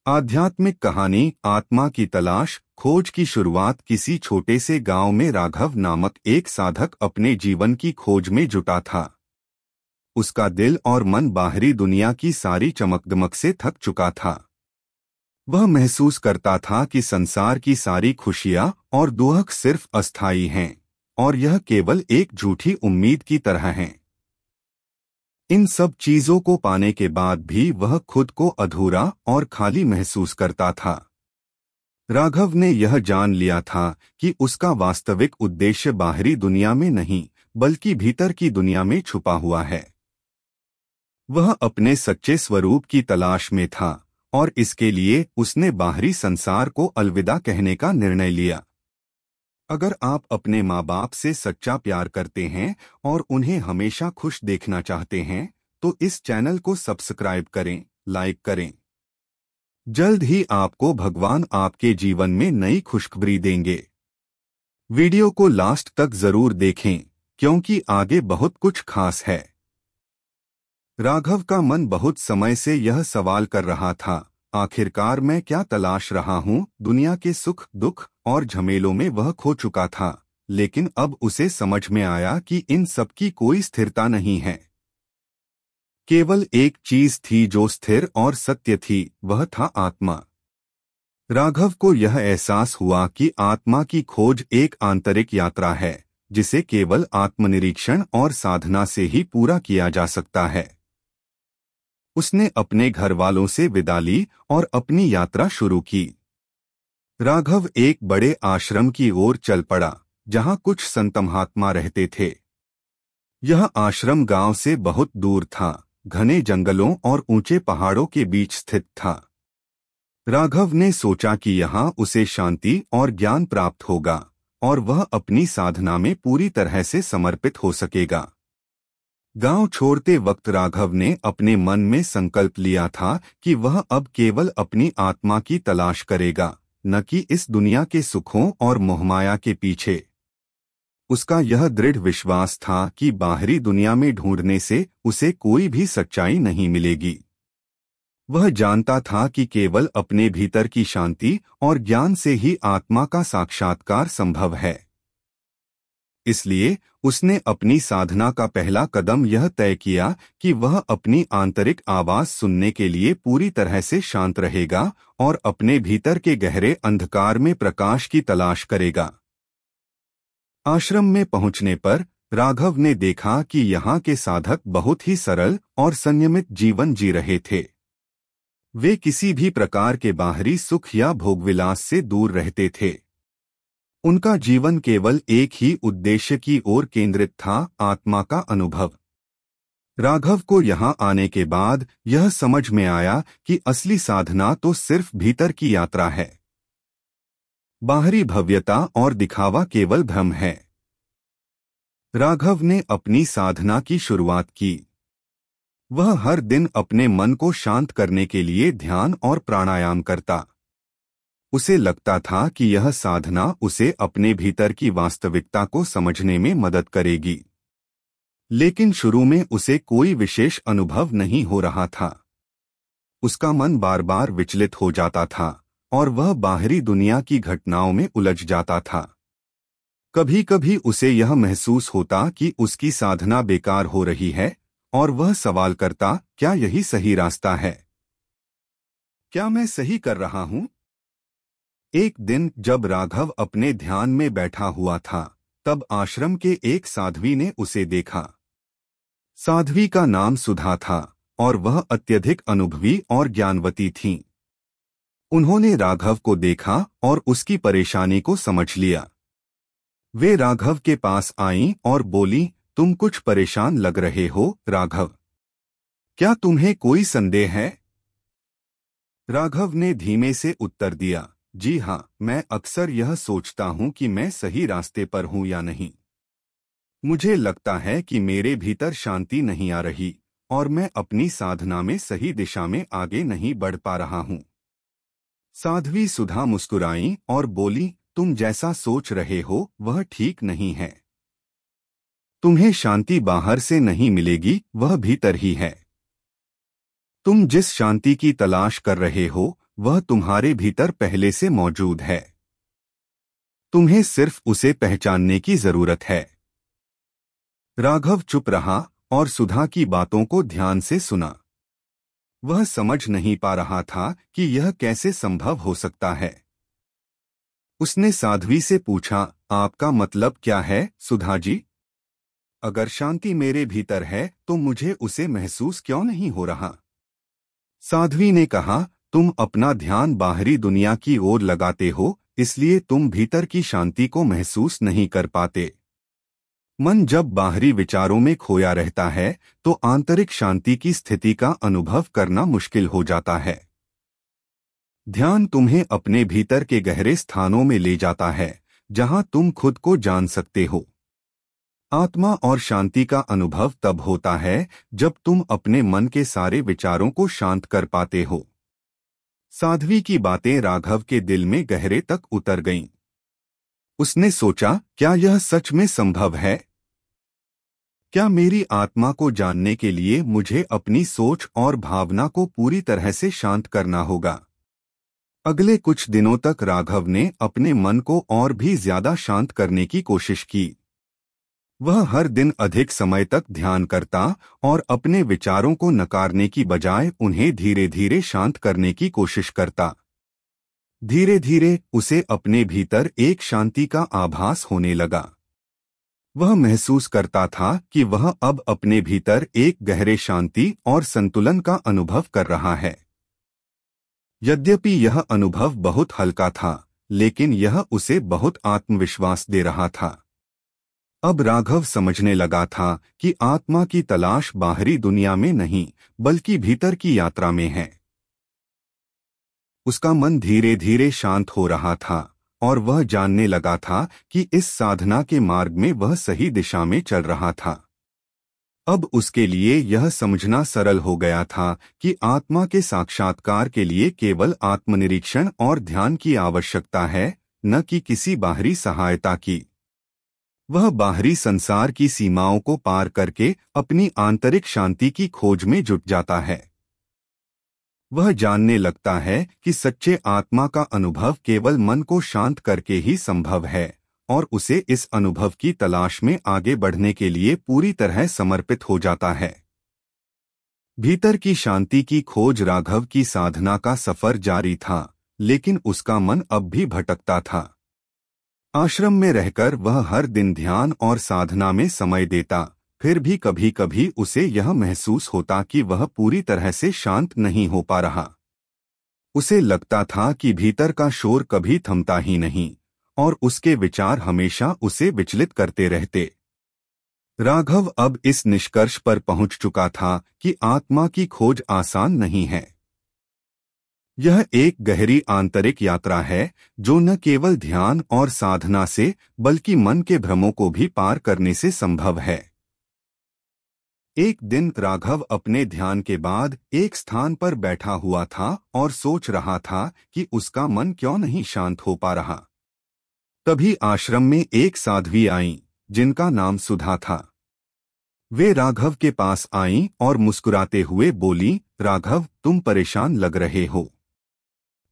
आध्यात्मिक कहानी आत्मा की तलाश खोज की शुरुआत किसी छोटे से गांव में राघव नामक एक साधक अपने जीवन की खोज में जुटा था। उसका दिल और मन बाहरी दुनिया की सारी चमकदमक से थक चुका था। वह महसूस करता था कि संसार की सारी खुशियां और दुख सिर्फ अस्थायी हैं और यह केवल एक झूठी उम्मीद की तरह हैं। इन सब चीजों को पाने के बाद भी वह खुद को अधूरा और खाली महसूस करता था। राघव ने यह जान लिया था कि उसका वास्तविक उद्देश्य बाहरी दुनिया में नहीं बल्कि भीतर की दुनिया में छुपा हुआ है। वह अपने सच्चे स्वरूप की तलाश में था और इसके लिए उसने बाहरी संसार को अलविदा कहने का निर्णय लिया। अगर आप अपने माँ बाप से सच्चा प्यार करते हैं और उन्हें हमेशा खुश देखना चाहते हैं तो इस चैनल को सब्सक्राइब करें, लाइक करें। जल्द ही आपको भगवान आपके जीवन में नई खुशखबरी देंगे। वीडियो को लास्ट तक जरूर देखें क्योंकि आगे बहुत कुछ खास है। राघव का मन बहुत समय से यह सवाल कर रहा था, आखिरकार मैं क्या तलाश रहा हूँ। दुनिया के सुख दुख और झमेलों में वह खो चुका था, लेकिन अब उसे समझ में आया कि इन सब की कोई स्थिरता नहीं है। केवल एक चीज थी जो स्थिर और सत्य थी, वह था आत्मा। राघव को यह एहसास हुआ कि आत्मा की खोज एक आंतरिक यात्रा है जिसे केवल आत्मनिरीक्षण और साधना से ही पूरा किया जा सकता है। उसने अपने घर वालों से विदा ली और अपनी यात्रा शुरू की। राघव एक बड़े आश्रम की ओर चल पड़ा जहां कुछ संत महात्मा रहते थे। यह आश्रम गांव से बहुत दूर था, घने जंगलों और ऊंचे पहाड़ों के बीच स्थित था। राघव ने सोचा कि यहाँ उसे शांति और ज्ञान प्राप्त होगा और वह अपनी साधना में पूरी तरह से समर्पित हो सकेगा। गांव छोड़ते वक्त राघव ने अपने मन में संकल्प लिया था कि वह अब केवल अपनी आत्मा की तलाश करेगा, न कि इस दुनिया के सुखों और मोहमाया के पीछे। उसका यह दृढ़ विश्वास था कि बाहरी दुनिया में ढूंढने से उसे कोई भी सच्चाई नहीं मिलेगी। वह जानता था कि केवल अपने भीतर की शांति और ज्ञान से ही आत्मा का साक्षात्कार संभव है। इसलिए उसने अपनी साधना का पहला कदम यह तय किया कि वह अपनी आंतरिक आवाज सुनने के लिए पूरी तरह से शांत रहेगा और अपने भीतर के गहरे अंधकार में प्रकाश की तलाश करेगा। आश्रम में पहुंचने पर राघव ने देखा कि यहाँ के साधक बहुत ही सरल और संयमित जीवन जी रहे थे। वे किसी भी प्रकार के बाहरी सुख या भोगविलास से दूर रहते थे। उनका जीवन केवल एक ही उद्देश्य की ओर केंद्रित था, आत्मा का अनुभव। राघव को यहाँ आने के बाद यह समझ में आया कि असली साधना तो सिर्फ भीतर की यात्रा है। बाहरी भव्यता और दिखावा केवल भ्रम है। राघव ने अपनी साधना की शुरुआत की। वह हर दिन अपने मन को शांत करने के लिए ध्यान और प्राणायाम करता। उसे लगता था कि यह साधना उसे अपने भीतर की वास्तविकता को समझने में मदद करेगी, लेकिन शुरू में उसे कोई विशेष अनुभव नहीं हो रहा था। उसका मन बार बार विचलित हो जाता था और वह बाहरी दुनिया की घटनाओं में उलझ जाता था। कभी कभी उसे यह महसूस होता कि उसकी साधना बेकार हो रही है और वह सवाल करता, क्या यही सही रास्ता है? क्या मैं सही कर रहा हूँ? एक दिन जब राघव अपने ध्यान में बैठा हुआ था, तब आश्रम के एक साध्वी ने उसे देखा। साध्वी का नाम सुधा था और वह अत्यधिक अनुभवी और ज्ञानवती थीं। उन्होंने राघव को देखा और उसकी परेशानी को समझ लिया। वे राघव के पास आईं और बोलीं, तुम कुछ परेशान लग रहे हो राघव, क्या तुम्हें कोई संदेह है? राघव ने धीमे से उत्तर दिया, जी हाँ, मैं अक्सर यह सोचता हूँ कि मैं सही रास्ते पर हूँ या नहीं। मुझे लगता है कि मेरे भीतर शांति नहीं आ रही और मैं अपनी साधना में सही दिशा में आगे नहीं बढ़ पा रहा हूँ। साध्वी सुधा मुस्कुराईं और बोली, तुम जैसा सोच रहे हो वह ठीक नहीं है। तुम्हें शांति बाहर से नहीं मिलेगी, वह भीतर ही है। तुम जिस शांति की तलाश कर रहे हो वह तुम्हारे भीतर पहले से मौजूद है। तुम्हें सिर्फ उसे पहचानने की जरूरत है। राघव चुप रहा और सुधा की बातों को ध्यान से सुना। वह समझ नहीं पा रहा था कि यह कैसे संभव हो सकता है। उसने साध्वी से पूछा, आपका मतलब क्या है सुधा जी? अगर शांति मेरे भीतर है तो मुझे उसे महसूस क्यों नहीं हो रहा? साध्वी ने कहा, तुम अपना ध्यान बाहरी दुनिया की ओर लगाते हो, इसलिए तुम भीतर की शांति को महसूस नहीं कर पाते। मन जब बाहरी विचारों में खोया रहता है तो आंतरिक शांति की स्थिति का अनुभव करना मुश्किल हो जाता है। ध्यान तुम्हें अपने भीतर के गहरे स्थानों में ले जाता है, जहां तुम खुद को जान सकते हो। आत्मा और शांति का अनुभव तब होता है जब तुम अपने मन के सारे विचारों को शांत कर पाते हो। साध्वी की बातें राघव के दिल में गहरे तक उतर गईं। उसने सोचा, क्या यह सच में संभव है? क्या मेरी आत्मा को जानने के लिए मुझे अपनी सोच और भावना को पूरी तरह से शांत करना होगा? अगले कुछ दिनों तक राघव ने अपने मन को और भी ज्यादा शांत करने की कोशिश की। वह हर दिन अधिक समय तक ध्यान करता और अपने विचारों को नकारने की बजाय उन्हें धीरे धीरे शांत करने की कोशिश करता। धीरे धीरे उसे अपने भीतर एक शांति का आभास होने लगा। वह महसूस करता था कि वह अब अपने भीतर एक गहरे शांति और संतुलन का अनुभव कर रहा है। यद्यपि यह अनुभव बहुत हल्का था, लेकिन यह उसे बहुत आत्मविश्वास दे रहा था। अब राघव समझने लगा था कि आत्मा की तलाश बाहरी दुनिया में नहीं, बल्कि भीतर की यात्रा में है। उसका मन धीरे धीरे शांत हो रहा था और वह जानने लगा था कि इस साधना के मार्ग में वह सही दिशा में चल रहा था। अब उसके लिए यह समझना सरल हो गया था कि आत्मा के साक्षात्कार के लिए केवल आत्मनिरीक्षण और ध्यान की आवश्यकता है, न कि किसी बाहरी सहायता की। वह बाहरी संसार की सीमाओं को पार करके अपनी आंतरिक शांति की खोज में जुट जाता है। वह जानने लगता है कि सच्चे आत्मा का अनुभव केवल मन को शांत करके ही संभव है और उसे इस अनुभव की तलाश में आगे बढ़ने के लिए पूरी तरह समर्पित हो जाता है। भीतर की शांति की खोज राघव की साधना का सफर जारी था, लेकिन उसका मन अब भी भटकता था। आश्रम में रहकर वह हर दिन ध्यान और साधना में समय देता, फिर भी कभी कभी उसे यह महसूस होता कि वह पूरी तरह से शांत नहीं हो पा रहा। उसे लगता था कि भीतर का शोर कभी थमता ही नहीं और उसके विचार हमेशा उसे विचलित करते रहते। राघव अब इस निष्कर्ष पर पहुंच चुका था कि आत्मा की खोज आसान नहीं है। यह एक गहरी आंतरिक यात्रा है जो न केवल ध्यान और साधना से बल्कि मन के भ्रमों को भी पार करने से संभव है। एक दिन राघव अपने ध्यान के बाद एक स्थान पर बैठा हुआ था और सोच रहा था कि उसका मन क्यों नहीं शांत हो पा रहा। तभी आश्रम में एक साध्वी आईं, जिनका नाम सुधा था। वे राघव के पास आईं और मुस्कुराते हुए बोली, राघव, तुम परेशान लग रहे हो।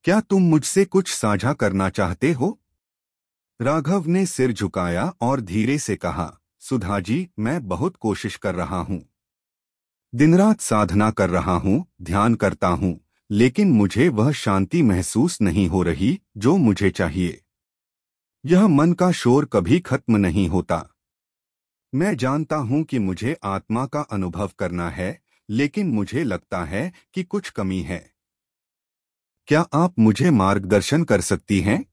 क्या तुम मुझसे कुछ साझा करना चाहते हो? राघव ने सिर झुकाया और धीरे से कहा, सुधा जी, मैं बहुत कोशिश कर रहा हूँ। दिन रात साधना कर रहा हूँ, ध्यान करता हूँ, लेकिन मुझे वह शांति महसूस नहीं हो रही जो मुझे चाहिए। यह मन का शोर कभी खत्म नहीं होता। मैं जानता हूँ कि मुझे आत्मा का अनुभव करना है, लेकिन मुझे लगता है कि कुछ कमी है। क्या आप मुझे मार्गदर्शन कर सकती हैं?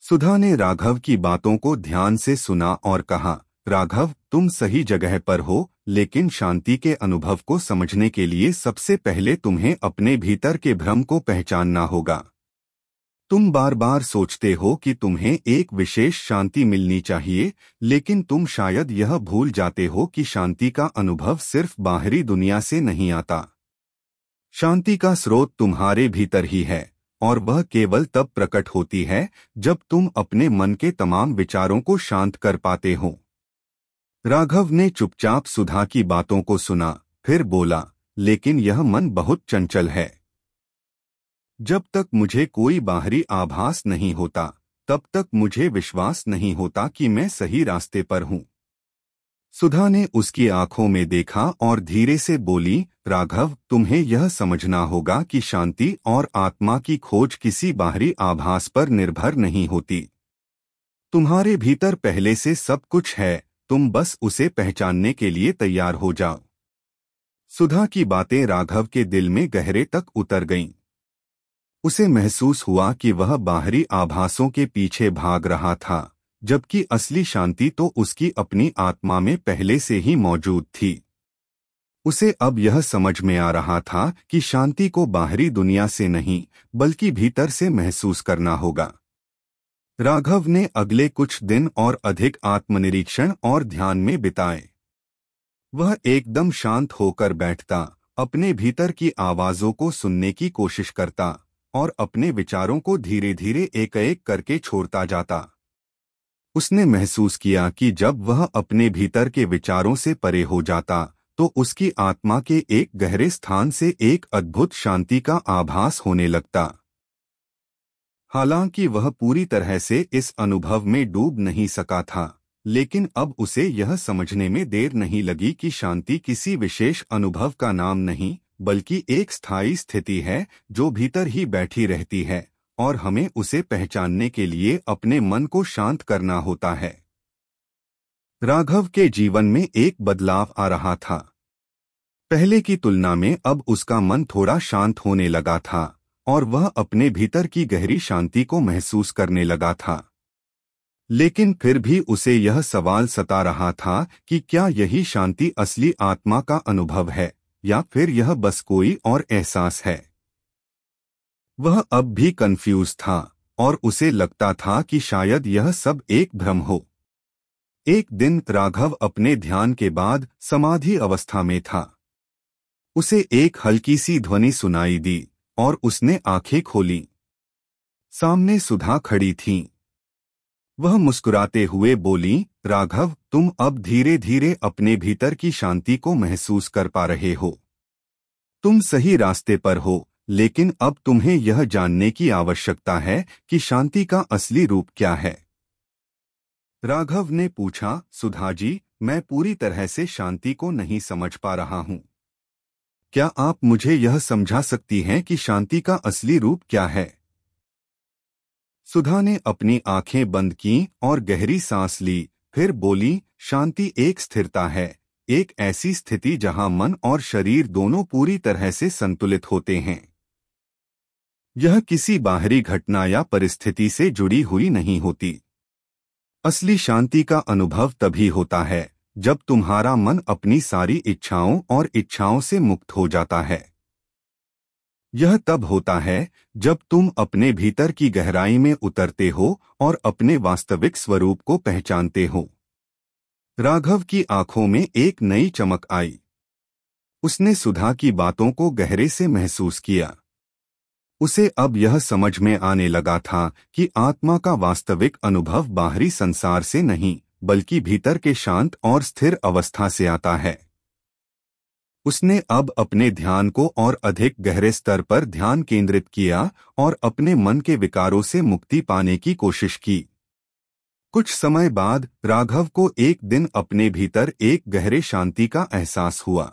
सुधा ने राघव की बातों को ध्यान से सुना और कहा, राघव, तुम सही जगह पर हो, लेकिन शांति के अनुभव को समझने के लिए सबसे पहले तुम्हें अपने भीतर के भ्रम को पहचानना होगा। तुम बार बार सोचते हो कि तुम्हें एक विशेष शांति मिलनी चाहिए, लेकिन तुम शायद यह भूल जाते हो कि शांति का अनुभव सिर्फ बाहरी दुनिया से नहीं आता। शांति का स्रोत तुम्हारे भीतर ही है और वह केवल तब प्रकट होती है जब तुम अपने मन के तमाम विचारों को शांत कर पाते हो। राघव ने चुपचाप सुधा की बातों को सुना, फिर बोला, लेकिन यह मन बहुत चंचल है। जब तक मुझे कोई बाहरी आभास नहीं होता, तब तक मुझे विश्वास नहीं होता कि मैं सही रास्ते पर हूँ। सुधा ने उसकी आंखों में देखा और धीरे से बोली, राघव, तुम्हें यह समझना होगा कि शांति और आत्मा की खोज किसी बाहरी आभास पर निर्भर नहीं होती। तुम्हारे भीतर पहले से सब कुछ है, तुम बस उसे पहचानने के लिए तैयार हो जाओ। सुधा की बातें राघव के दिल में गहरे तक उतर गईं। उसे महसूस हुआ कि वह बाहरी आभासों के पीछे भाग रहा था, जबकि असली शांति तो उसकी अपनी आत्मा में पहले से ही मौजूद थी। उसे अब यह समझ में आ रहा था कि शांति को बाहरी दुनिया से नहीं, बल्कि भीतर से महसूस करना होगा। राघव ने अगले कुछ दिन और अधिक आत्मनिरीक्षण और ध्यान में बिताए। वह एकदम शांत होकर बैठता, अपने भीतर की आवाजों को सुनने की कोशिश करता और अपने विचारों को धीरे धीरे एक एक करके छोड़ता जाता। उसने महसूस किया कि जब वह अपने भीतर के विचारों से परे हो जाता, तो उसकी आत्मा के एक गहरे स्थान से एक अद्भुत शांति का आभास होने लगता। हालांकि वह पूरी तरह से इस अनुभव में डूब नहीं सका था, लेकिन अब उसे यह समझने में देर नहीं लगी कि शांति किसी विशेष अनुभव का नाम नहीं, बल्कि एक स्थायी स्थिति है जो भीतर ही बैठी रहती है, और हमें उसे पहचानने के लिए अपने मन को शांत करना होता है। राघव के जीवन में एक बदलाव आ रहा था। पहले की तुलना में अब उसका मन थोड़ा शांत होने लगा था और वह अपने भीतर की गहरी शांति को महसूस करने लगा था। लेकिन फिर भी उसे यह सवाल सता रहा था कि क्या यही शांति असली आत्मा का अनुभव है, या फिर यह बस कोई और एहसास है। वह अब भी कंफ्यूज था और उसे लगता था कि शायद यह सब एक भ्रम हो। एक दिन राघव अपने ध्यान के बाद समाधि अवस्था में था। उसे एक हल्की सी ध्वनि सुनाई दी और उसने आंखें खोलीं। सामने सुधा खड़ी थीं। वह मुस्कुराते हुए बोली, राघव, तुम अब धीरे धीरे अपने भीतर की शांति को महसूस कर पा रहे हो। तुम सही रास्ते पर हो, लेकिन अब तुम्हें यह जानने की आवश्यकता है कि शांति का असली रूप क्या है। राघव ने पूछा, सुधा जी, मैं पूरी तरह से शांति को नहीं समझ पा रहा हूँ। क्या आप मुझे यह समझा सकती हैं कि शांति का असली रूप क्या है? सुधा ने अपनी आंखें बंद की और गहरी सांस ली, फिर बोली, शांति एक स्थिरता है, एक ऐसी स्थिति जहां मन और शरीर दोनों पूरी तरह से संतुलित होते हैं। यह किसी बाहरी घटना या परिस्थिति से जुड़ी हुई नहीं होती। असली शांति का अनुभव तभी होता है जब तुम्हारा मन अपनी सारी इच्छाओं और इच्छाओं से मुक्त हो जाता है। यह तब होता है जब तुम अपने भीतर की गहराई में उतरते हो और अपने वास्तविक स्वरूप को पहचानते हो। राघव की आंखों में एक नई चमक आई। उसने सुधा की बातों को गहरे से महसूस किया। उसे अब यह समझ में आने लगा था कि आत्मा का वास्तविक अनुभव बाहरी संसार से नहीं, बल्कि भीतर के शांत और स्थिर अवस्था से आता है। उसने अब अपने ध्यान को और अधिक गहरे स्तर पर ध्यान केंद्रित किया और अपने मन के विकारों से मुक्ति पाने की कोशिश की। कुछ समय बाद राघव को एक दिन अपने भीतर एक गहरे शांति का एहसास हुआ।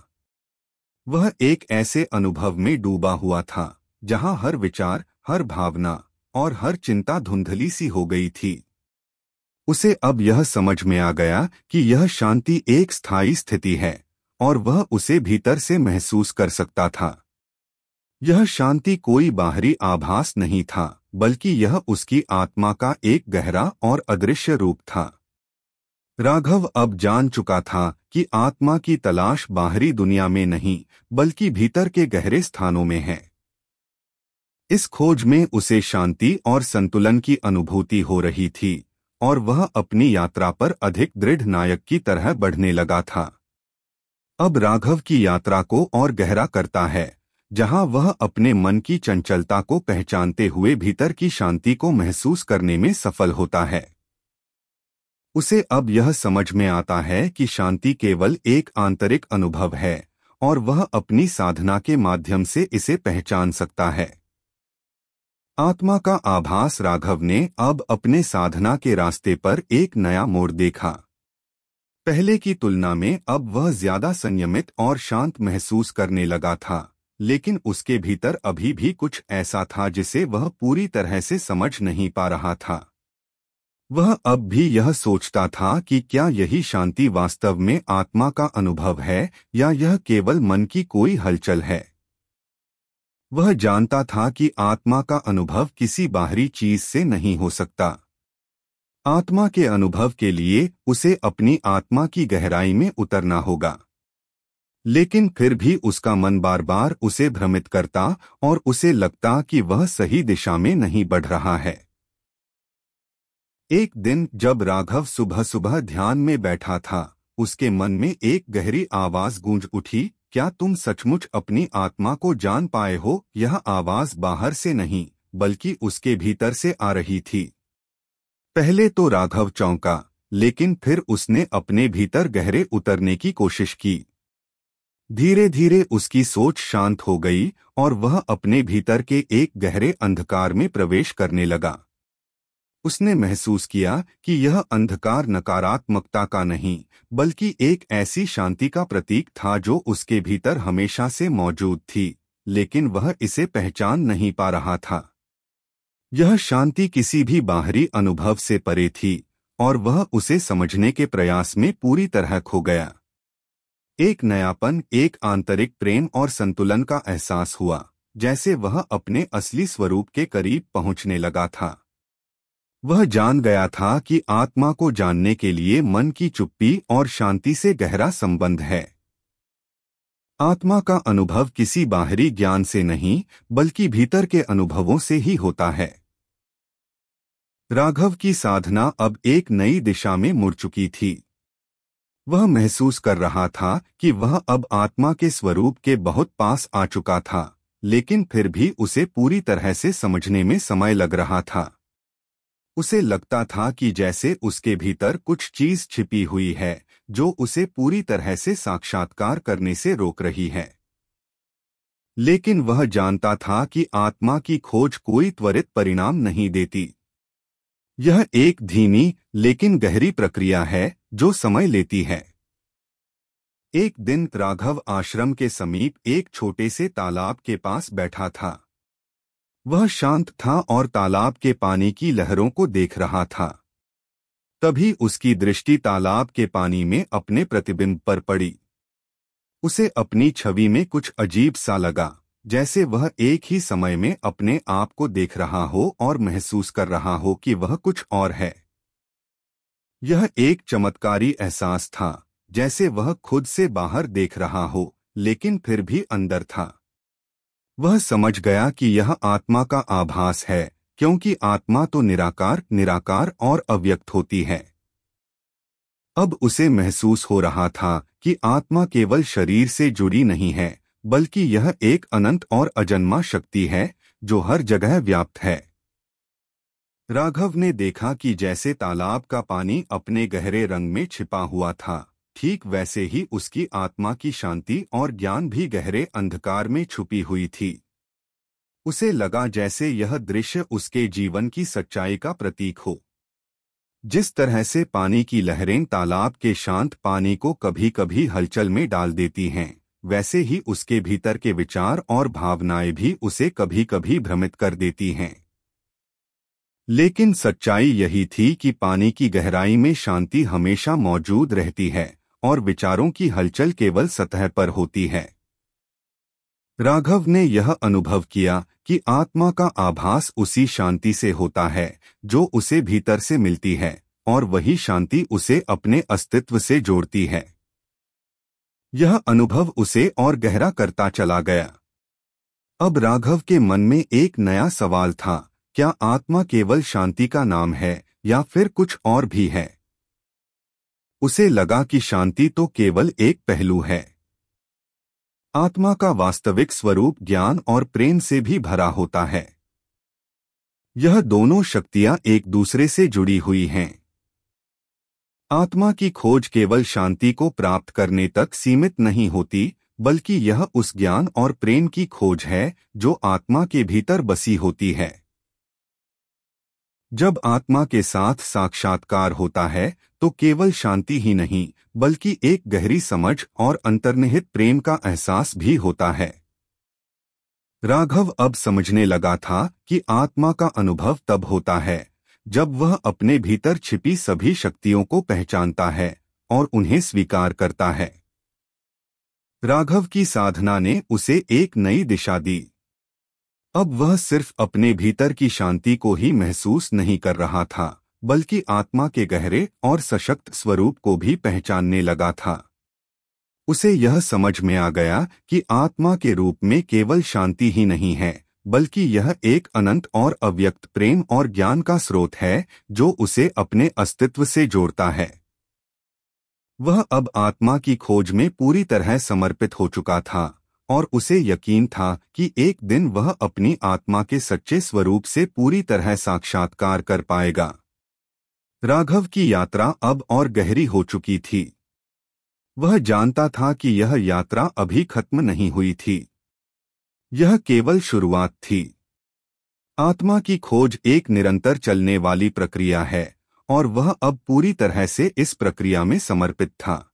वह एक ऐसे अनुभव में डूबा हुआ था जहां हर विचार, हर भावना और हर चिंता धुंधली सी हो गई थी। उसे अब यह समझ में आ गया कि यह शांति एक स्थायी स्थिति है और वह उसे भीतर से महसूस कर सकता था। यह शांति कोई बाहरी आभास नहीं था, बल्कि यह उसकी आत्मा का एक गहरा और अदृश्य रूप था। राघव अब जान चुका था कि आत्मा की तलाश बाहरी दुनिया में नहीं, बल्कि भीतर के गहरे स्थानों में है। इस खोज में उसे शांति और संतुलन की अनुभूति हो रही थी और वह अपनी यात्रा पर अधिक दृढ़ नायक की तरह बढ़ने लगा था। अब राघव की यात्रा को और गहरा करता है, जहां वह अपने मन की चंचलता को पहचानते हुए भीतर की शांति को महसूस करने में सफल होता है। उसे अब यह समझ में आता है कि शांति केवल एक आंतरिक अनुभव है और वह अपनी साधना के माध्यम से इसे पहचान सकता है। आत्मा का आभास। राघव ने अब अपने साधना के रास्ते पर एक नया मोड़ देखा। पहले की तुलना में अब वह ज्यादा संयमित और शांत महसूस करने लगा था, लेकिन उसके भीतर अभी भी कुछ ऐसा था जिसे वह पूरी तरह से समझ नहीं पा रहा था। वह अब भी यह सोचता था कि क्या यही शांति वास्तव में आत्मा का अनुभव है या यह केवल मन की कोई हलचल है। वह जानता था कि आत्मा का अनुभव किसी बाहरी चीज से नहीं हो सकता। आत्मा के अनुभव के लिए उसे अपनी आत्मा की गहराई में उतरना होगा। लेकिन फिर भी उसका मन बार बार उसे भ्रमित करता और उसे लगता कि वह सही दिशा में नहीं बढ़ रहा है। एक दिन जब राघव सुबह सुबह ध्यान में बैठा था, उसके मन में एक गहरी आवाज गूंज उठी, क्या तुम सचमुच अपनी आत्मा को जान पाए हो? यह आवाज बाहर से नहीं बल्कि उसके भीतर से आ रही थी। पहले तो राघव चौंका, लेकिन फिर उसने अपने भीतर गहरे उतरने की कोशिश की। धीरे धीरे उसकी सोच शांत हो गई और वह अपने भीतर के एक गहरे अंधकार में प्रवेश करने लगा। उसने महसूस किया कि यह अंधकार नकारात्मकता का नहीं बल्कि एक ऐसी शांति का प्रतीक था जो उसके भीतर हमेशा से मौजूद थी, लेकिन वह इसे पहचान नहीं पा रहा था। यह शांति किसी भी बाहरी अनुभव से परे थी और वह उसे समझने के प्रयास में पूरी तरह खो गया। एक नयापन, एक आंतरिक प्रेम और संतुलन का एहसास हुआ, जैसे वह अपने असली स्वरूप के करीब पहुंचने लगा था। वह जान गया था कि आत्मा को जानने के लिए मन की चुप्पी और शांति से गहरा संबंध है। आत्मा का अनुभव किसी बाहरी ज्ञान से नहीं बल्कि भीतर के अनुभवों से ही होता है। राघव की साधना अब एक नई दिशा में मुड़ चुकी थी। वह महसूस कर रहा था कि वह अब आत्मा के स्वरूप के बहुत पास आ चुका था, लेकिन फिर भी उसे पूरी तरह से समझने में समय लग रहा था। उसे लगता था कि जैसे उसके भीतर कुछ चीज छिपी हुई है जो उसे पूरी तरह से साक्षात्कार करने से रोक रही है। लेकिन वह जानता था कि आत्मा की खोज कोई त्वरित परिणाम नहीं देती। यह एक धीमी लेकिन गहरी प्रक्रिया है जो समय लेती है। एक दिन राघव आश्रम के समीप एक छोटे से तालाब के पास बैठा था। वह शांत था और तालाब के पानी की लहरों को देख रहा था। तभी उसकी दृष्टि तालाब के पानी में अपने प्रतिबिंब पर पड़ी। उसे अपनी छवि में कुछ अजीब सा लगा, जैसे वह एक ही समय में अपने आप को देख रहा हो और महसूस कर रहा हो कि वह कुछ और है। यह एक चमत्कारी एहसास था, जैसे वह खुद से बाहर देख रहा हो लेकिन फिर भी अंदर था। वह समझ गया कि यह आत्मा का आभास है, क्योंकि आत्मा तो निराकार और अव्यक्त होती है। अब उसे महसूस हो रहा था कि आत्मा केवल शरीर से जुड़ी नहीं है, बल्कि यह एक अनंत और अजन्मा शक्ति है जो हर जगह व्याप्त है। राघव ने देखा कि जैसे तालाब का पानी अपने गहरे रंग में छिपा हुआ था, ठीक वैसे ही उसकी आत्मा की शांति और ज्ञान भी गहरे अंधकार में छुपी हुई थी। उसे लगा जैसे यह दृश्य उसके जीवन की सच्चाई का प्रतीक हो। जिस तरह से पानी की लहरें तालाब के शांत पानी को कभी कभी हलचल में डाल देती हैं, वैसे ही उसके भीतर के विचार और भावनाएं भी उसे कभी कभी भ्रमित कर देती हैं। लेकिन सच्चाई यही थी कि पानी की गहराई में शांति हमेशा मौजूद रहती है और विचारों की हलचल केवल सतह पर होती है। राघव ने यह अनुभव किया कि आत्मा का आभास उसी शांति से होता है जो उसे भीतर से मिलती है, और वही शांति उसे अपने अस्तित्व से जोड़ती है। यह अनुभव उसे और गहरा करता चला गया। अब राघव के मन में एक नया सवाल था, क्या आत्मा केवल शांति का नाम है या फिर कुछ और भी है? उसे लगा कि शांति तो केवल एक पहलू है। आत्मा का वास्तविक स्वरूप ज्ञान और प्रेम से भी भरा होता है। यह दोनों शक्तियां एक दूसरे से जुड़ी हुई हैं। आत्मा की खोज केवल शांति को प्राप्त करने तक सीमित नहीं होती, बल्कि यह उस ज्ञान और प्रेम की खोज है जो आत्मा के भीतर बसी होती है। जब आत्मा के साथ साक्षात्कार होता है तो केवल शांति ही नहीं बल्कि एक गहरी समझ और अंतर्निहित प्रेम का एहसास भी होता है। राघव अब समझने लगा था कि आत्मा का अनुभव तब होता है जब वह अपने भीतर छिपी सभी शक्तियों को पहचानता है और उन्हें स्वीकार करता है। राघव की साधना ने उसे एक नई दिशा दी। अब वह सिर्फ अपने भीतर की शांति को ही महसूस नहीं कर रहा था बल्कि आत्मा के गहरे और सशक्त स्वरूप को भी पहचानने लगा था। उसे यह समझ में आ गया कि आत्मा के रूप में केवल शांति ही नहीं है बल्कि यह एक अनंत और अव्यक्त प्रेम और ज्ञान का स्रोत है जो उसे अपने अस्तित्व से जोड़ता है। वह अब आत्मा की खोज में पूरी तरह समर्पित हो चुका था और उसे यकीन था कि एक दिन वह अपनी आत्मा के सच्चे स्वरूप से पूरी तरह साक्षात्कार कर पाएगा। राघव की यात्रा अब और गहरी हो चुकी थी। वह जानता था कि यह यात्रा अभी खत्म नहीं हुई थी, यह केवल शुरुआत थी। आत्मा की खोज एक निरंतर चलने वाली प्रक्रिया है और वह अब पूरी तरह से इस प्रक्रिया में समर्पित था।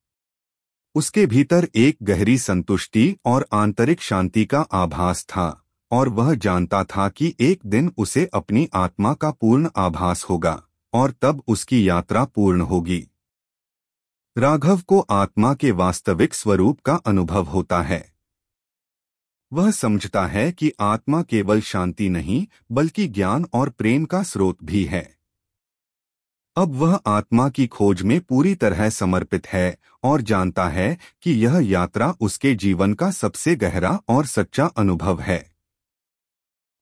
उसके भीतर एक गहरी संतुष्टि और आंतरिक शांति का आभास था और वह जानता था कि एक दिन उसे अपनी आत्मा का पूर्ण आभास होगा और तब उसकी यात्रा पूर्ण होगी। राघव को आत्मा के वास्तविक स्वरूप का अनुभव होता है। वह समझता है कि आत्मा केवल शांति नहीं बल्कि ज्ञान और प्रेम का स्रोत भी है। अब वह आत्मा की खोज में पूरी तरह समर्पित है और जानता है कि यह यात्रा उसके जीवन का सबसे गहरा और सच्चा अनुभव है।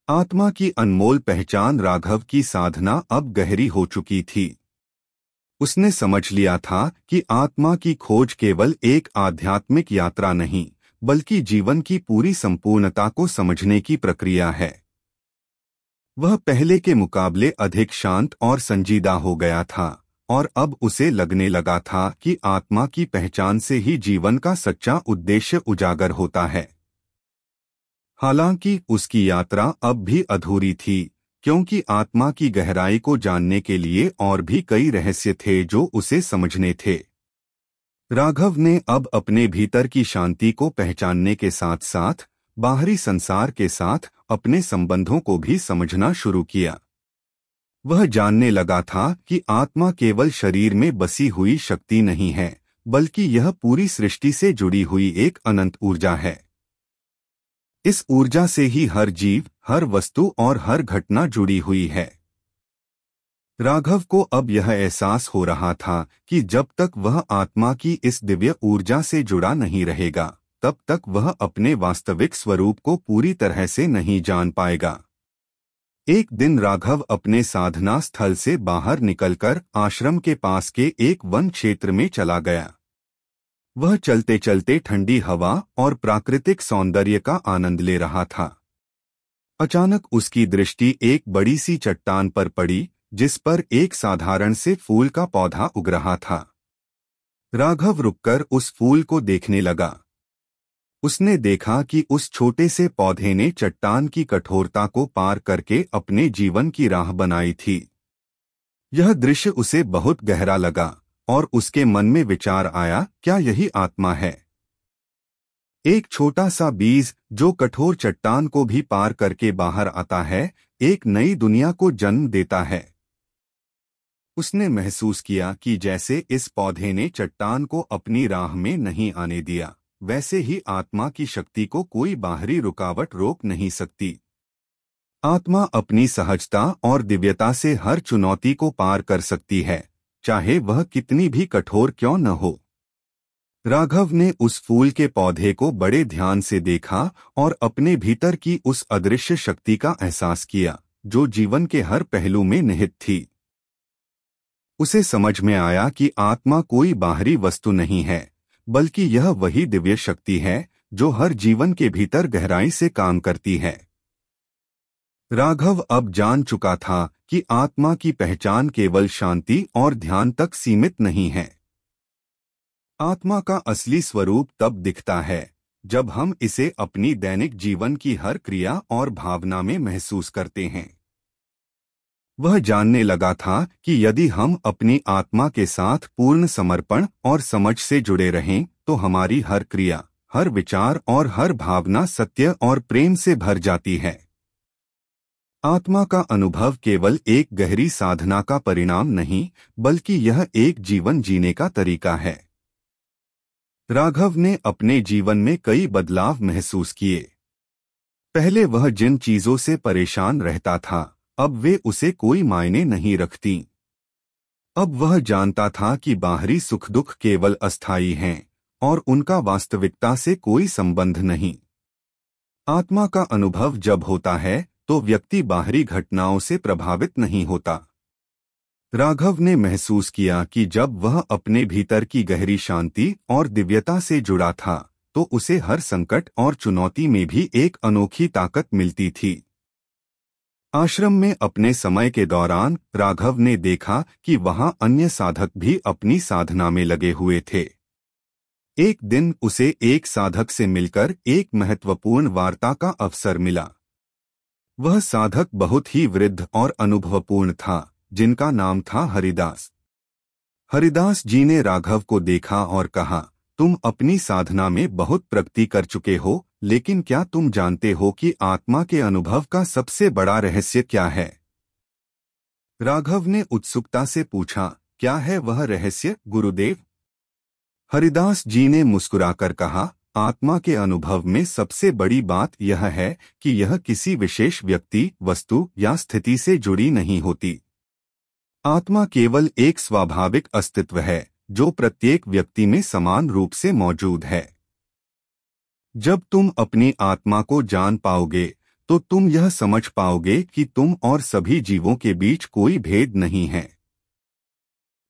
आत्मा की अनमोल पहचान राघव की साधना अब गहरी हो चुकी थी। उसने समझ लिया था कि आत्मा की खोज केवल एक आध्यात्मिक यात्रा नहीं बल्कि जीवन की पूरी संपूर्णता को समझने की प्रक्रिया है। वह पहले के मुकाबले अधिक शांत और संजीदा हो गया था और अब उसे लगने लगा था कि आत्मा की पहचान से ही जीवन का सच्चा उद्देश्य उजागर होता है। हालांकि उसकी यात्रा अब भी अधूरी थी क्योंकि आत्मा की गहराई को जानने के लिए और भी कई रहस्य थे जो उसे समझने थे। राघव ने अब अपने भीतर की शांति को पहचानने के साथ साथ बाहरी संसार के साथ अपने संबंधों को भी समझना शुरू किया। वह जानने लगा था कि आत्मा केवल शरीर में बसी हुई शक्ति नहीं है बल्कि यह पूरी सृष्टि से जुड़ी हुई एक अनंत ऊर्जा है। इस ऊर्जा से ही हर जीव, हर वस्तु और हर घटना जुड़ी हुई है। राघव को अब यह एहसास हो रहा था कि जब तक वह आत्मा की इस दिव्य ऊर्जा से जुड़ा नहीं रहेगा तब तक वह अपने वास्तविक स्वरूप को पूरी तरह से नहीं जान पाएगा। एक दिन राघव अपने साधना स्थल से बाहर निकलकर आश्रम के पास के एक वन क्षेत्र में चला गया। वह चलते चलते ठंडी हवा और प्राकृतिक सौंदर्य का आनंद ले रहा था। अचानक उसकी दृष्टि एक बड़ी सी चट्टान पर पड़ी जिस पर एक साधारण से फूल का पौधा उग रहा था। राघव रुककर उस फूल को देखने लगा। उसने देखा कि उस छोटे से पौधे ने चट्टान की कठोरता को पार करके अपने जीवन की राह बनाई थी। यह दृश्य उसे बहुत गहरा लगा और उसके मन में विचार आया, क्या यही आत्मा है? एक छोटा सा बीज जो कठोर चट्टान को भी पार करके बाहर आता है, एक नई दुनिया को जन्म देता है। उसने महसूस किया कि जैसे इस पौधे ने चट्टान को अपनी राह में नहीं आने दिया, वैसे ही आत्मा की शक्ति को कोई बाहरी रुकावट रोक नहीं सकती। आत्मा अपनी सहजता और दिव्यता से हर चुनौती को पार कर सकती है, चाहे वह कितनी भी कठोर क्यों न हो। राघव ने उस फूल के पौधे को बड़े ध्यान से देखा और अपने भीतर की उस अदृश्य शक्ति का एहसास किया जो जीवन के हर पहलू में निहित थी। उसे समझ में आया कि आत्मा कोई बाहरी वस्तु नहीं है बल्कि यह वही दिव्य शक्ति है जो हर जीवन के भीतर गहराई से काम करती है। राघव अब जान चुका था कि आत्मा की पहचान केवल शांति और ध्यान तक सीमित नहीं है। आत्मा का असली स्वरूप तब दिखता है जब हम इसे अपनी दैनिक जीवन की हर क्रिया और भावना में महसूस करते हैं। वह जानने लगा था कि यदि हम अपनी आत्मा के साथ पूर्ण समर्पण और समझ से जुड़े रहें तो हमारी हर क्रिया, हर विचार और हर भावना सत्य और प्रेम से भर जाती है। आत्मा का अनुभव केवल एक गहरी साधना का परिणाम नहीं, बल्कि यह एक जीवन जीने का तरीका है। राघव ने अपने जीवन में कई बदलाव महसूस किए। पहले वह जिन चीजों से परेशान रहता था, अब वे उसे कोई मायने नहीं रखती। अब वह जानता था कि बाहरी सुख दुख केवल अस्थायी हैं और उनका वास्तविकता से कोई संबंध नहीं। आत्मा का अनुभव जब होता है तो व्यक्ति बाहरी घटनाओं से प्रभावित नहीं होता। राघव ने महसूस किया कि जब वह अपने भीतर की गहरी शांति और दिव्यता से जुड़ा था तो उसे हर संकट और चुनौती में भी एक अनोखी ताकत मिलती थी। आश्रम में अपने समय के दौरान राघव ने देखा कि वहां अन्य साधक भी अपनी साधना में लगे हुए थे। एक दिन उसे एक साधक से मिलकर एक महत्वपूर्ण वार्ता का अवसर मिला। वह साधक बहुत ही वृद्ध और अनुभवपूर्ण था, जिनका नाम था हरिदास। हरिदास जी ने राघव को देखा और कहा, तुम अपनी साधना में बहुत प्रगति कर चुके हो, लेकिन क्या तुम जानते हो कि आत्मा के अनुभव का सबसे बड़ा रहस्य क्या है? राघव ने उत्सुकता से पूछा, क्या है वह रहस्य, गुरुदेव? हरिदास जी ने मुस्कुराकर कहा, आत्मा के अनुभव में सबसे बड़ी बात यह है कि यह किसी विशेष व्यक्ति, वस्तु या स्थिति से जुड़ी नहीं होती। आत्मा केवल एक स्वाभाविक अस्तित्व है जो प्रत्येक व्यक्ति में समान रूप से मौजूद है। जब तुम अपनी आत्मा को जान पाओगे तो तुम यह समझ पाओगे कि तुम और सभी जीवों के बीच कोई भेद नहीं है।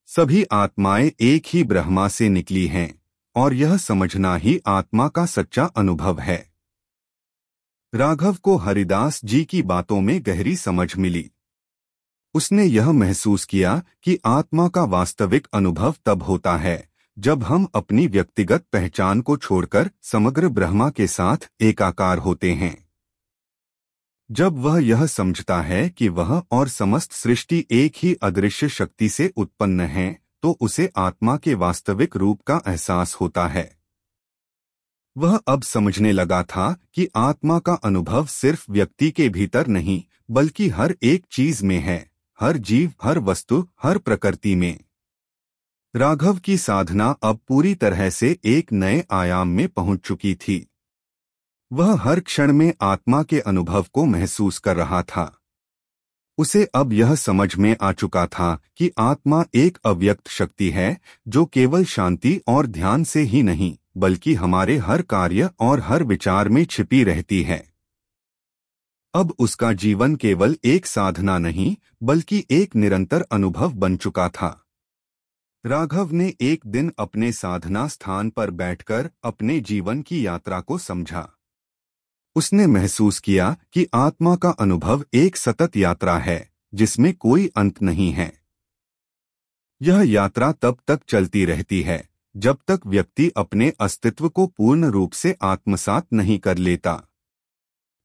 सभी आत्माएं एक ही ब्रह्मा से निकली हैं और यह समझना ही आत्मा का सच्चा अनुभव है। राघव को हरिदास जी की बातों में गहरी समझ मिली। उसने यह महसूस किया कि आत्मा का वास्तविक अनुभव तब होता है जब हम अपनी व्यक्तिगत पहचान को छोड़कर समग्र ब्रह्मा के साथ एकाकार होते हैं। जब वह यह समझता है कि वह और समस्त सृष्टि एक ही अदृश्य शक्ति से उत्पन्न है तो उसे आत्मा के वास्तविक रूप का एहसास होता है। वह अब समझने लगा था कि आत्मा का अनुभव सिर्फ व्यक्ति के भीतर नहीं, बल्कि हर एक चीज में है, हर जीव, हर वस्तु, हर प्रकृति में। राघव की साधना अब पूरी तरह से एक नए आयाम में पहुंच चुकी थी। वह हर क्षण में आत्मा के अनुभव को महसूस कर रहा था। उसे अब यह समझ में आ चुका था कि आत्मा एक अव्यक्त शक्ति है जो केवल शांति और ध्यान से ही नहीं, बल्कि हमारे हर कार्य और हर विचार में छिपी रहती है। अब उसका जीवन केवल एक साधना नहीं, बल्कि एक निरंतर अनुभव बन चुका था। राघव ने एक दिन अपने साधना स्थान पर बैठकर अपने जीवन की यात्रा को समझा। उसने महसूस किया कि आत्मा का अनुभव एक सतत यात्रा है जिसमें कोई अंत नहीं है। यह यात्रा तब तक चलती रहती है जब तक व्यक्ति अपने अस्तित्व को पूर्ण रूप से आत्मसात नहीं कर लेता।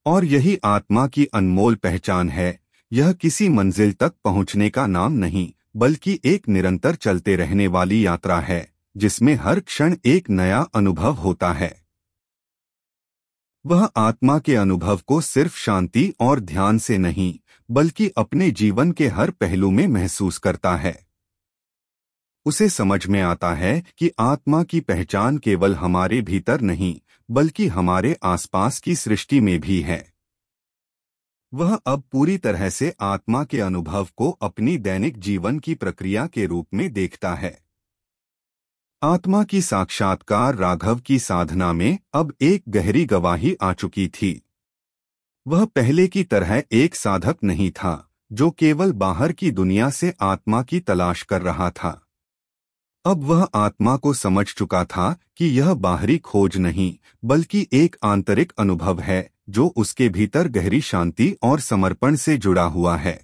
और यही आत्मा की अनमोल पहचान है। यह किसी मंजिल तक पहुंचने का नाम नहीं, बल्कि एक निरंतर चलते रहने वाली यात्रा है जिसमें हर क्षण एक नया अनुभव होता है। वह आत्मा के अनुभव को सिर्फ शांति और ध्यान से नहीं, बल्कि अपने जीवन के हर पहलू में महसूस करता है। उसे समझ में आता है कि आत्मा की पहचान केवल हमारे भीतर नहीं, बल्कि हमारे आसपास की सृष्टि में भी है। वह अब पूरी तरह से आत्मा के अनुभव को अपनी दैनिक जीवन की प्रक्रिया के रूप में देखता है। आत्मा की साक्षात्कार राघव की साधना में अब एक गहरी गवाही आ चुकी थी। वह पहले की तरह एक साधक नहीं था जो केवल बाहर की दुनिया से आत्मा की तलाश कर रहा था। अब वह आत्मा को समझ चुका था कि यह बाहरी खोज नहीं, बल्कि एक आंतरिक अनुभव है जो उसके भीतर गहरी शांति और समर्पण से जुड़ा हुआ है।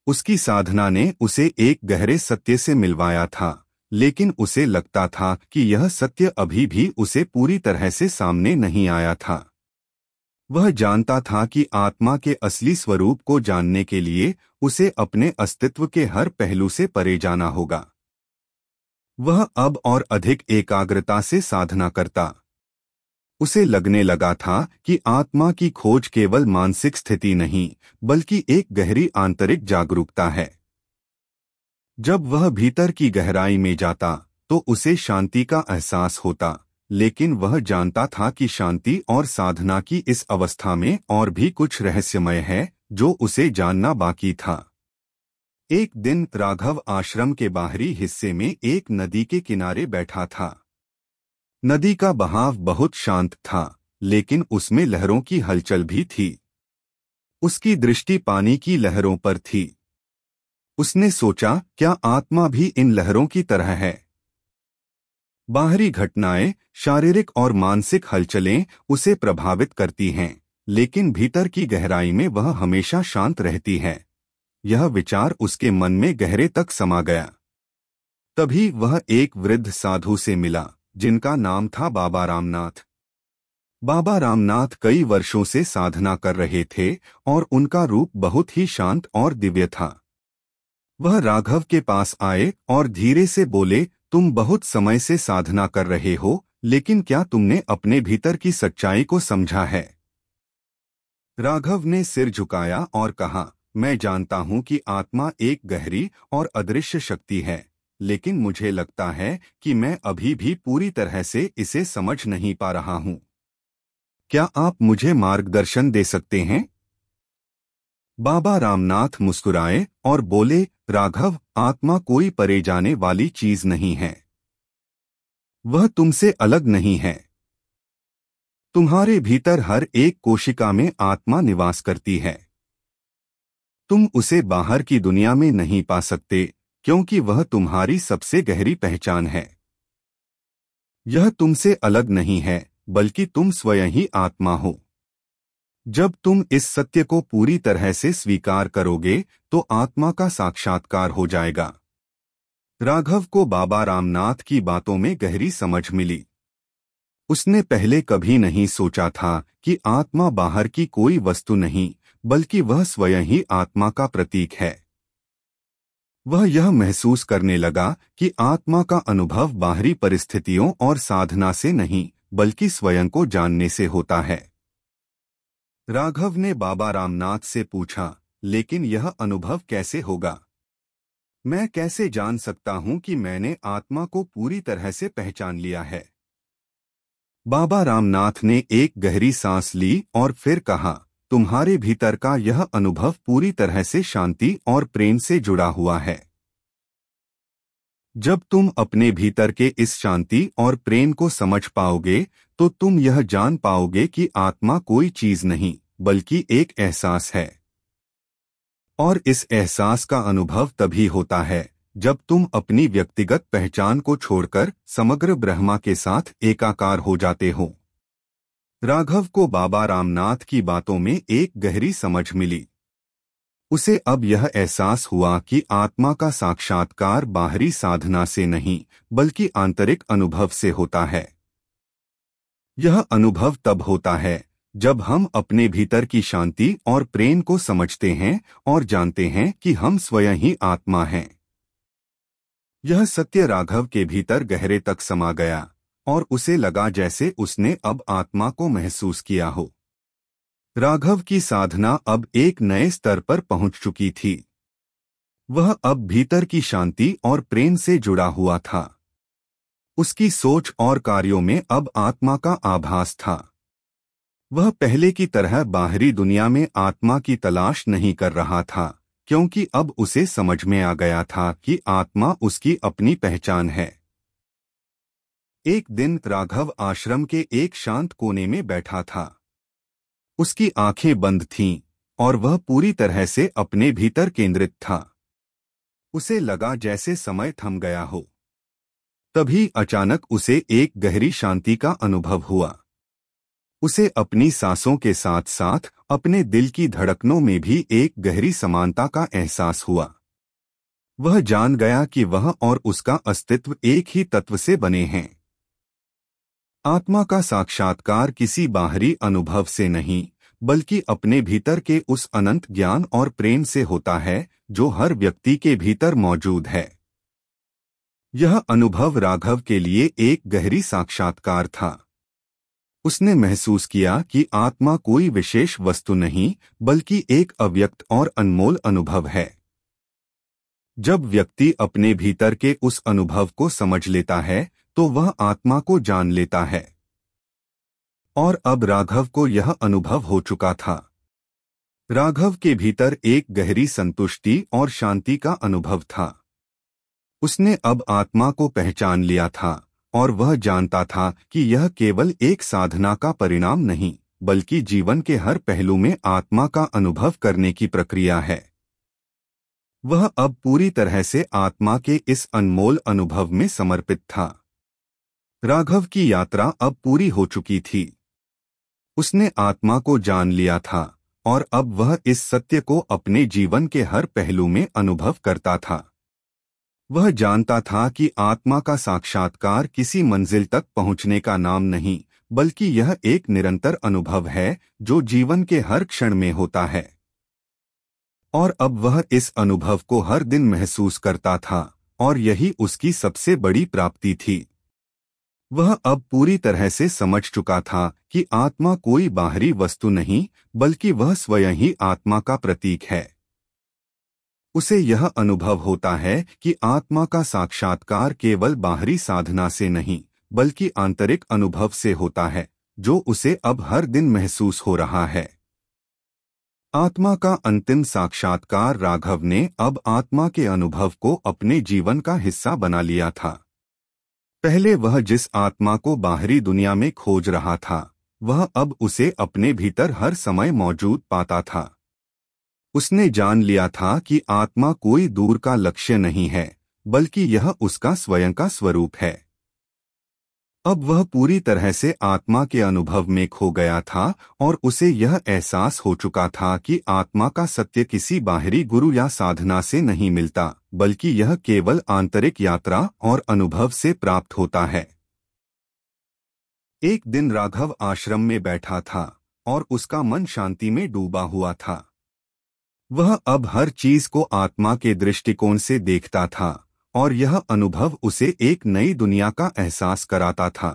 उसकी साधना ने उसे एक गहरे सत्य से मिलवाया था, लेकिन उसे लगता था कि यह सत्य अभी भी उसे पूरी तरह से सामने नहीं आया था। वह जानता था कि आत्मा के असली स्वरूप को जानने के लिए उसे अपने अस्तित्व के हर पहलू से परे जाना होगा। वह अब और अधिक एकाग्रता से साधना करता। उसे लगने लगा था कि आत्मा की खोज केवल मानसिक स्थिति नहीं, बल्कि एक गहरी आंतरिक जागरूकता है। जब वह भीतर की गहराई में जाता तो उसे शांति का एहसास होता, लेकिन वह जानता था कि शांति और साधना की इस अवस्था में और भी कुछ रहस्यमय है जो उसे जानना बाकी था। एक दिन राघव आश्रम के बाहरी हिस्से में एक नदी के किनारे बैठा था। नदी का बहाव बहुत शांत था, लेकिन उसमें लहरों की हलचल भी थी। उसकी दृष्टि पानी की लहरों पर थी। उसने सोचा, क्या आत्मा भी इन लहरों की तरह है? बाहरी घटनाएं, शारीरिक और मानसिक हलचलें उसे प्रभावित करती हैं, लेकिन भीतर की गहराई में वह हमेशा शांत रहती है। यह विचार उसके मन में गहरे तक समा गया। तभी वह एक वृद्ध साधु से मिला, जिनका नाम था बाबा रामनाथ। बाबा रामनाथ कई वर्षों से साधना कर रहे थे और उनका रूप बहुत ही शांत और दिव्य था। वह राघव के पास आए और धीरे से बोले, तुम बहुत समय से साधना कर रहे हो, लेकिन क्या तुमने अपने भीतर की सच्चाई को समझा है? राघव ने सिर झुकाया और कहा, मैं जानता हूं कि आत्मा एक गहरी और अदृश्य शक्ति है, लेकिन मुझे लगता है कि मैं अभी भी पूरी तरह से इसे समझ नहीं पा रहा हूं। क्या आप मुझे मार्गदर्शन दे सकते हैं? बाबा रामनाथ मुस्कुराए और बोले, राघव, आत्मा कोई परे जाने वाली चीज नहीं है। वह तुमसे अलग नहीं है। तुम्हारे भीतर हर एक कोशिका में आत्मा निवास करती है। तुम उसे बाहर की दुनिया में नहीं पा सकते, क्योंकि वह तुम्हारी सबसे गहरी पहचान है। यह तुमसे अलग नहीं है, बल्कि तुम स्वयं ही आत्मा हो। जब तुम इस सत्य को पूरी तरह से स्वीकार करोगे तो आत्मा का साक्षात्कार हो जाएगा। राघव को बाबा रामनाथ की बातों में गहरी समझ मिली। उसने पहले कभी नहीं सोचा था कि आत्मा बाहर की कोई वस्तु नहीं, बल्कि वह स्वयं ही आत्मा का प्रतीक है। वह यह महसूस करने लगा कि आत्मा का अनुभव बाहरी परिस्थितियों और साधना से नहीं, बल्कि स्वयं को जानने से होता है। राघव ने बाबा रामनाथ से पूछा, लेकिन यह अनुभव कैसे होगा? मैं कैसे जान सकता हूं कि मैंने आत्मा को पूरी तरह से पहचान लिया है? बाबा रामनाथ ने एक गहरी सांस ली और फिर कहा, तुम्हारे भीतर का यह अनुभव पूरी तरह से शांति और प्रेम से जुड़ा हुआ है। जब तुम अपने भीतर के इस शांति और प्रेम को समझ पाओगे तो तुम यह जान पाओगे कि आत्मा कोई चीज नहीं, बल्कि एक एहसास है। और इस एहसास का अनुभव तभी होता है जब तुम अपनी व्यक्तिगत पहचान को छोड़कर समग्र ब्रह्मा के साथ एकाकार हो जाते हो। राघव को बाबा रामनाथ की बातों में एक गहरी समझ मिली। उसे अब यह एहसास हुआ कि आत्मा का साक्षात्कार बाहरी साधना से नहीं, बल्कि आंतरिक अनुभव से होता है। यह अनुभव तब होता है जब हम अपने भीतर की शांति और प्रेम को समझते हैं और जानते हैं कि हम स्वयं ही आत्मा हैं। यह सत्य राघव के भीतर गहरे तक समा गया और उसे लगा जैसे उसने अब आत्मा को महसूस किया हो। राघव की साधना अब एक नए स्तर पर पहुंच चुकी थी। वह अब भीतर की शांति और प्रेम से जुड़ा हुआ था। उसकी सोच और कार्यों में अब आत्मा का आभास था। वह पहले की तरह बाहरी दुनिया में आत्मा की तलाश नहीं कर रहा था, क्योंकि अब उसे समझ में आ गया था कि आत्मा उसकी अपनी पहचान है। एक दिन राघव आश्रम के एक शांत कोने में बैठा था। उसकी आंखें बंद थीं और वह पूरी तरह से अपने भीतर केंद्रित था। उसे लगा जैसे समय थम गया हो। तभी अचानक उसे एक गहरी शांति का अनुभव हुआ। उसे अपनी सांसों के साथ साथ अपने दिल की धड़कनों में भी एक गहरी समानता का एहसास हुआ। वह जान गया कि वह और उसका अस्तित्व एक ही तत्व से बने हैं। आत्मा का साक्षात्कार किसी बाहरी अनुभव से नहीं, बल्कि अपने भीतर के उस अनंत ज्ञान और प्रेम से होता है जो हर व्यक्ति के भीतर मौजूद है। यह अनुभव राघव के लिए एक गहरी साक्षात्कार था। उसने महसूस किया कि आत्मा कोई विशेष वस्तु नहीं, बल्कि एक अव्यक्त और अनमोल अनुभव है। जब व्यक्ति अपने भीतर के उस अनुभव को समझ लेता है तो वह आत्मा को जान लेता है। और अब राघव को यह अनुभव हो चुका था। राघव के भीतर एक गहरी संतुष्टि और शांति का अनुभव था। उसने अब आत्मा को पहचान लिया था और वह जानता था कि यह केवल एक साधना का परिणाम नहीं, बल्कि जीवन के हर पहलू में आत्मा का अनुभव करने की प्रक्रिया है। वह अब पूरी तरह से आत्मा के इस अनमोल अनुभव में समर्पित था। राघव की यात्रा अब पूरी हो चुकी थी। उसने आत्मा को जान लिया था और अब वह इस सत्य को अपने जीवन के हर पहलू में अनुभव करता था। वह जानता था कि आत्मा का साक्षात्कार किसी मंजिल तक पहुंचने का नाम नहीं, बल्कि यह एक निरंतर अनुभव है जो जीवन के हर क्षण में होता है। और अब वह इस अनुभव को हर दिन महसूस करता था और यही उसकी सबसे बड़ी प्राप्ति थी। वह अब पूरी तरह से समझ चुका था कि आत्मा कोई बाहरी वस्तु नहीं, बल्कि वह स्वयं ही आत्मा का प्रतीक है। उसे यह अनुभव होता है कि आत्मा का साक्षात्कार केवल बाहरी साधना से नहीं, बल्कि आंतरिक अनुभव से होता है, जो उसे अब हर दिन महसूस हो रहा है। आत्मा का अंतिम साक्षात्कार राघव ने अब आत्मा के अनुभव को अपने जीवन का हिस्सा बना लिया था। पहले वह जिस आत्मा को बाहरी दुनिया में खोज रहा था, वह अब उसे अपने भीतर हर समय मौजूद पाता था। उसने जान लिया था कि आत्मा कोई दूर का लक्ष्य नहीं है, बल्कि यह उसका स्वयं का स्वरूप है। अब वह पूरी तरह से आत्मा के अनुभव में खो गया था और उसे यह एहसास हो चुका था कि आत्मा का सत्य किसी बाहरी गुरु या साधना से नहीं मिलता, बल्कि यह केवल आंतरिक यात्रा और अनुभव से प्राप्त होता है। एक दिन राघव आश्रम में बैठा था और उसका मन शांति में डूबा हुआ था। वह अब हर चीज को आत्मा के दृष्टिकोण से देखता था और यह अनुभव उसे एक नई दुनिया का एहसास कराता था।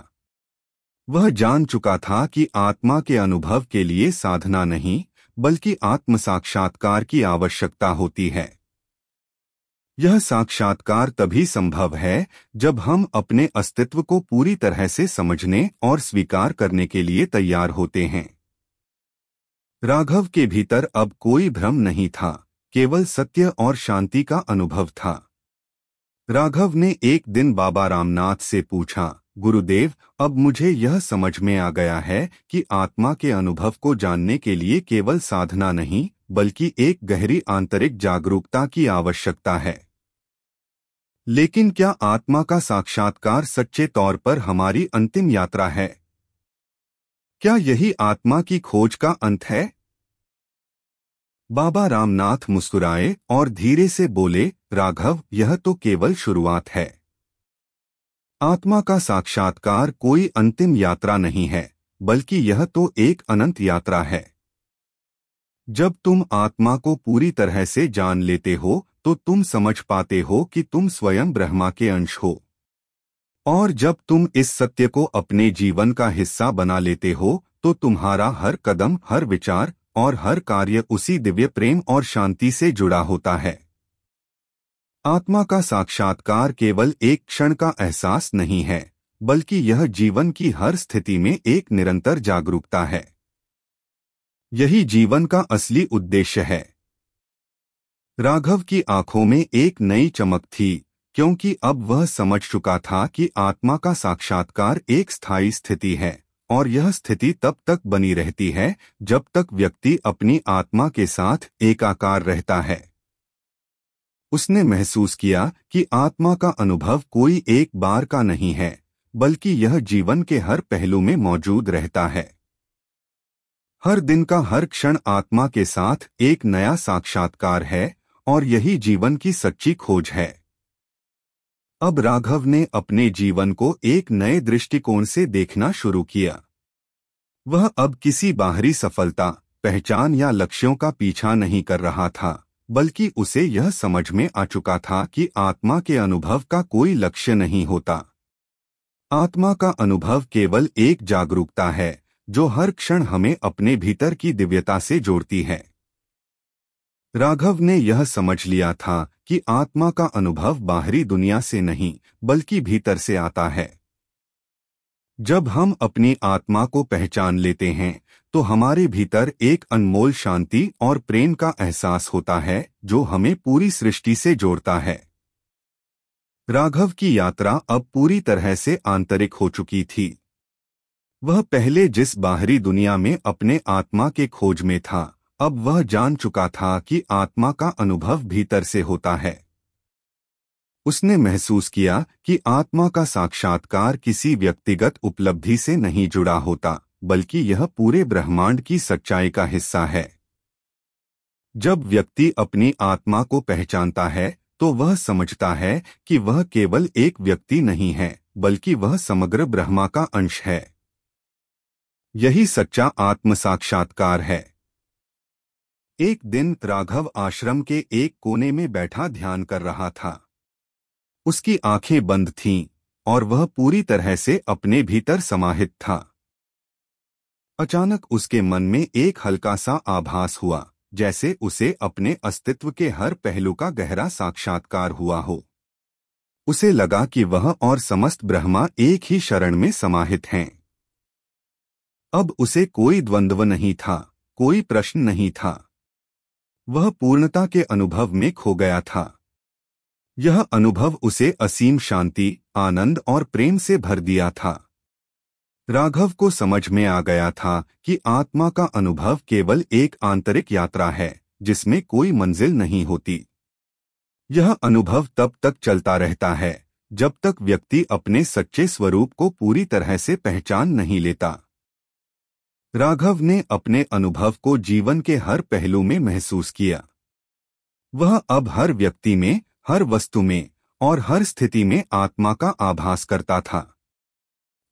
वह जान चुका था कि आत्मा के अनुभव के लिए साधना नहीं, बल्कि आत्म साक्षात्कार की आवश्यकता होती है। यह साक्षात्कार तभी संभव है जब हम अपने अस्तित्व को पूरी तरह से समझने और स्वीकार करने के लिए तैयार होते हैं। राघव के भीतर अब कोई भ्रम नहीं था, केवल सत्य और शांति का अनुभव था। राघव ने एक दिन बाबा रामनाथ से पूछा, गुरुदेव, अब मुझे यह समझ में आ गया है कि आत्मा के अनुभव को जानने के लिए केवल साधना नहीं, बल्कि एक गहरी आंतरिक जागरूकता की आवश्यकता है। लेकिन क्या आत्मा का साक्षात्कार सच्चे तौर पर हमारी अंतिम यात्रा है? क्या यही आत्मा की खोज का अंत है? बाबा रामनाथ मुस्कुराए और धीरे से बोले, राघव, यह तो केवल शुरुआत है। आत्मा का साक्षात्कार कोई अंतिम यात्रा नहीं है, बल्कि यह तो एक अनंत यात्रा है। जब तुम आत्मा को पूरी तरह से जान लेते हो तो तुम समझ पाते हो कि तुम स्वयं ब्रह्मा के अंश हो। और जब तुम इस सत्य को अपने जीवन का हिस्सा बना लेते हो तो तुम्हारा हर कदम, हर विचार और हर कार्य उसी दिव्य प्रेम और शांति से जुड़ा होता है। आत्मा का साक्षात्कार केवल एक क्षण का एहसास नहीं है, बल्कि यह जीवन की हर स्थिति में एक निरंतर जागरूकता है। यही जीवन का असली उद्देश्य है। राघव की आंखों में एक नई चमक थी, क्योंकि अब वह समझ चुका था कि आत्मा का साक्षात्कार एक स्थायी स्थिति है और यह स्थिति तब तक बनी रहती है जब तक व्यक्ति अपनी आत्मा के साथ एकाकार रहता है। उसने महसूस किया कि आत्मा का अनुभव कोई एक बार का नहीं है, बल्कि यह जीवन के हर पहलू में मौजूद रहता है। हर दिन का हर क्षण आत्मा के साथ एक नया साक्षात्कार है और यही जीवन की सच्ची खोज है। अब राघव ने अपने जीवन को एक नए दृष्टिकोण से देखना शुरू किया। वह अब किसी बाहरी सफलता, पहचान या लक्ष्यों का पीछा नहीं कर रहा था, बल्कि उसे यह समझ में आ चुका था कि आत्मा के अनुभव का कोई लक्ष्य नहीं होता। आत्मा का अनुभव केवल एक जागरूकता है जो हर क्षण हमें अपने भीतर की दिव्यता से जोड़ती है। राघव ने यह समझ लिया था कि आत्मा का अनुभव बाहरी दुनिया से नहीं बल्कि भीतर से आता है। जब हम अपनी आत्मा को पहचान लेते हैं तो हमारे भीतर एक अनमोल शांति और प्रेम का एहसास होता है जो हमें पूरी सृष्टि से जोड़ता है। राघव की यात्रा अब पूरी तरह से आंतरिक हो चुकी थी। वह पहले जिस बाहरी दुनिया में अपने आत्मा के खोज में था, अब वह जान चुका था कि आत्मा का अनुभव भीतर से होता है। उसने महसूस किया कि आत्मा का साक्षात्कार किसी व्यक्तिगत उपलब्धि से नहीं जुड़ा होता, बल्कि यह पूरे ब्रह्मांड की सच्चाई का हिस्सा है। जब व्यक्ति अपनी आत्मा को पहचानता है तो वह समझता है कि वह केवल एक व्यक्ति नहीं है, बल्कि वह समग्र ब्रह्मा का अंश है। यही सच्चा आत्म साक्षात्कार है। एक दिन राघव आश्रम के एक कोने में बैठा ध्यान कर रहा था। उसकी आंखें बंद थीं और वह पूरी तरह से अपने भीतर समाहित था। अचानक उसके मन में एक हल्का सा आभास हुआ, जैसे उसे अपने अस्तित्व के हर पहलू का गहरा साक्षात्कार हुआ हो। उसे लगा कि वह और समस्त ब्रह्मा एक ही शरण में समाहित हैं। अब उसे कोई द्वंद्व नहीं था, कोई प्रश्न नहीं था। वह पूर्णता के अनुभव में खो गया था। यह अनुभव उसे असीम शांति, आनंद और प्रेम से भर दिया था। राघव को समझ में आ गया था कि आत्मा का अनुभव केवल एक आंतरिक यात्रा है जिसमें कोई मंजिल नहीं होती। यह अनुभव तब तक चलता रहता है जब तक व्यक्ति अपने सच्चे स्वरूप को पूरी तरह से पहचान नहीं लेता। राघव ने अपने अनुभव को जीवन के हर पहलू में महसूस किया। वह अब हर व्यक्ति में, हर वस्तु में और हर स्थिति में आत्मा का आभास करता था।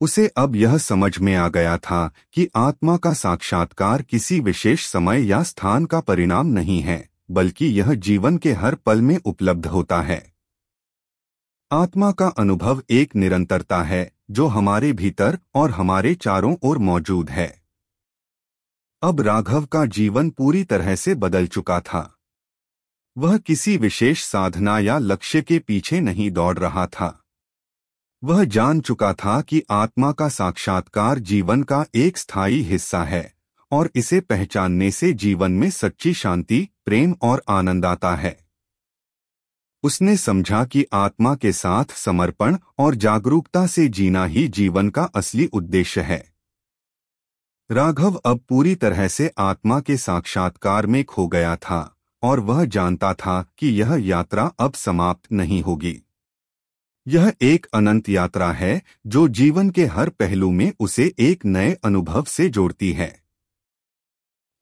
उसे अब यह समझ में आ गया था कि आत्मा का साक्षात्कार किसी विशेष समय या स्थान का परिणाम नहीं है, बल्कि यह जीवन के हर पल में उपलब्ध होता है। आत्मा का अनुभव एक निरंतरता है जो हमारे भीतर और हमारे चारों ओर मौजूद है। अब राघव का जीवन पूरी तरह से बदल चुका था। वह किसी विशेष साधना या लक्ष्य के पीछे नहीं दौड़ रहा था। वह जान चुका था कि आत्मा का साक्षात्कार जीवन का एक स्थायी हिस्सा है और इसे पहचानने से जीवन में सच्ची शांति, प्रेम और आनंद आता है। उसने समझा कि आत्मा के साथ समर्पण और जागरूकता से जीना ही जीवन का असली उद्देश्य है। राघव अब पूरी तरह से आत्मा के साक्षात्कार में खो गया था और वह जानता था कि यह यात्रा अब समाप्त नहीं होगी। यह एक अनंत यात्रा है जो जीवन के हर पहलू में उसे एक नए अनुभव से जोड़ती है।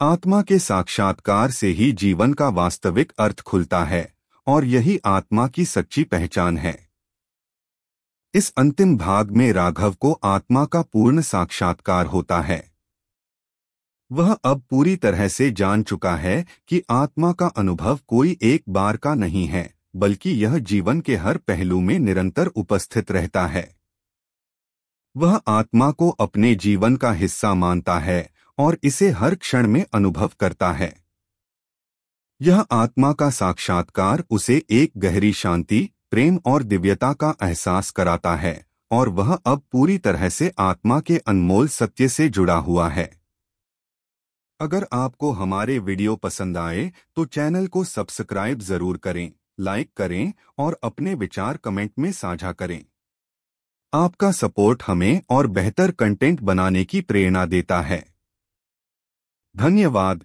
आत्मा के साक्षात्कार से ही जीवन का वास्तविक अर्थ खुलता है और यही आत्मा की सच्ची पहचान है। इस अंतिम भाग में राघव को आत्मा का पूर्ण साक्षात्कार होता है। वह अब पूरी तरह से जान चुका है कि आत्मा का अनुभव कोई एक बार का नहीं है, बल्कि यह जीवन के हर पहलू में निरंतर उपस्थित रहता है। वह आत्मा को अपने जीवन का हिस्सा मानता है और इसे हर क्षण में अनुभव करता है। यह आत्मा का साक्षात्कार उसे एक गहरी शांति, प्रेम और दिव्यता का एहसास कराता है और वह अब पूरी तरह से आत्मा के अनमोल सत्य से जुड़ा हुआ है। अगर आपको हमारे वीडियो पसंद आए तो चैनल को सब्सक्राइब जरूर करें, लाइक करें और अपने विचार कमेंट में साझा करें। आपका सपोर्ट हमें और बेहतर कंटेंट बनाने की प्रेरणा देता है। धन्यवाद।